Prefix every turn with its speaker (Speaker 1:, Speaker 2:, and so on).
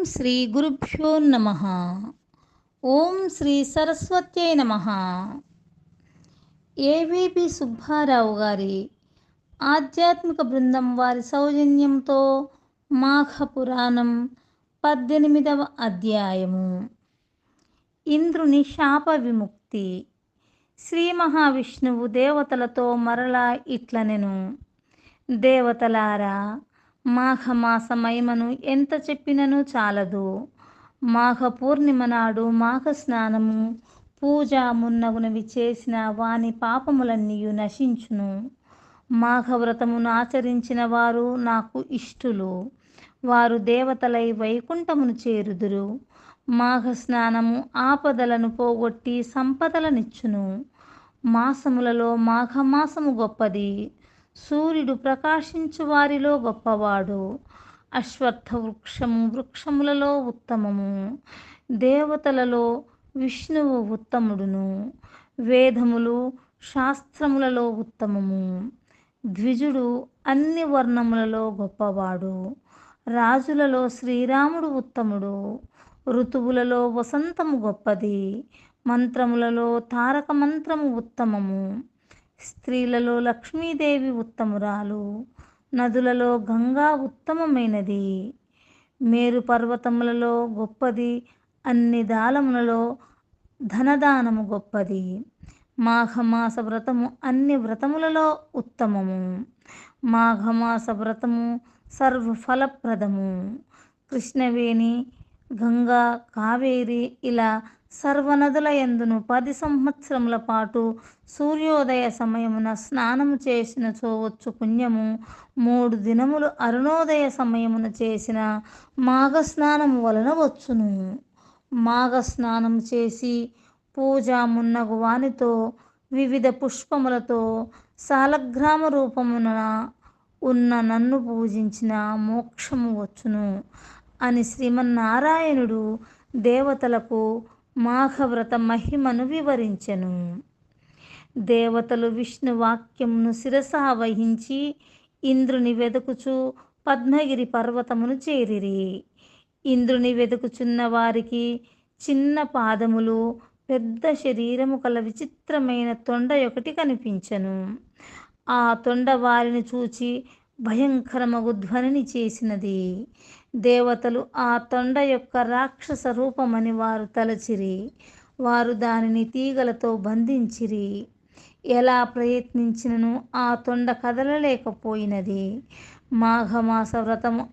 Speaker 1: శ్రీ గురుభ్యో నమః. ఓం శ్రీ సరస్వత్యై నమః. ఏవిపి సుబ్బారావు గారి ఆధ్యాత్మిక బృందం వారి సౌజన్యంతో మాఘ పురాణం 18వ అధ్యాయము. ఇంద్రుని శాప విముక్తి. శ్రీ మహావిష్ణువు దేవతలతో మరలా ఇట్లనెను: దేవతలారా, మాఘమాస మహిమను ఎంత చెప్పినను చాలదు. మాఘ పూర్ణిమ నాడు మాఘ స్నానము, పూజ మున్నగునవి చేసిన వాని పాపములన్నీయు నశించును. మాఘవ్రతమును ఆచరించిన వారు నాకు ఇష్టులు. వారు దేవతలై వైకుంఠమును చేరుదురు. మాఘ స్నానము ఆపదలను పోగొట్టి సంపదలనిచ్చును. మాసములలో మాఘమాసము గొప్పది. సూర్యుడు ప్రకాశించు వారిలో గొప్పవాడు. అశ్వత్థ వృక్షములలో ఉత్తమము. దేవతలలో విష్ణువు ఉత్తముడును. వేదములు శాస్త్రములలో ఉత్తమము. ద్విజుడు అన్ని వర్ణములలో గొప్పవాడు. రాజులలో శ్రీరాముడు ఉత్తముడు. ఋతువులలో వసంతము గొప్పది. మంత్రములలో తారక మంత్రము ఉత్తమము. స్త్రీలలో లక్ష్మీదేవి ఉత్తమురాలు. నదులలో గంగా ఉత్తమమైనది. మేరు పర్వతములలో గొప్పది. అన్ని దానములలో ధనదానము గొప్పది. మాఘమాస వ్రతము అన్ని వ్రతములలో ఉత్తమము. మాఘమాస వ్రతము సర్వఫలప్రదము. కృష్ణవేణి, గంగా, కావేరి ఇలా సర్వనదుల యందును 10 సంవత్సరముల పాటు సూర్యోదయ సమయమున స్నానము చేసిన చోవచ్చు పుణ్యము 3 దినములు అరుణోదయ సమయమున చేసిన మాఘస్నానము వలన వచ్చును. మాఘస్నానము చేసి పూజ మున్నగు వానితో వివిధ పుష్పములతో సాలగ్రామ రూపమున ఉన్న నన్ను పూజించిన మోక్షము వచ్చును అని శ్రీమన్నారాయణుడు దేవతలకు మాఘవ్రత మహిమను వివరించెను. దేవతలు విష్ణువాక్యమును శిరసా వహించి ఇంద్రుని వెదుకుచు పద్మగిరి పర్వతమును చేరిరి. ఇంద్రుని వెదుకుచున్న వారికి చిన్న పాదములు, పెద్ద శరీరము కల విచిత్రమైన తొండ ఒకటి కనిపించెను. ఆ తొండ వారిని చూచి భయంకరమగు ధ్వనిని చేసినది. దేవతలు ఆ తొండ యొక్క రాక్షస రూపమని వారు తలచిరి. వారు దానిని తీగలతో బంధించిరి. ఎలా ప్రయత్నించినను ఆ తొండ కదలలేకపోయినది. మాఘమాస వ్రతము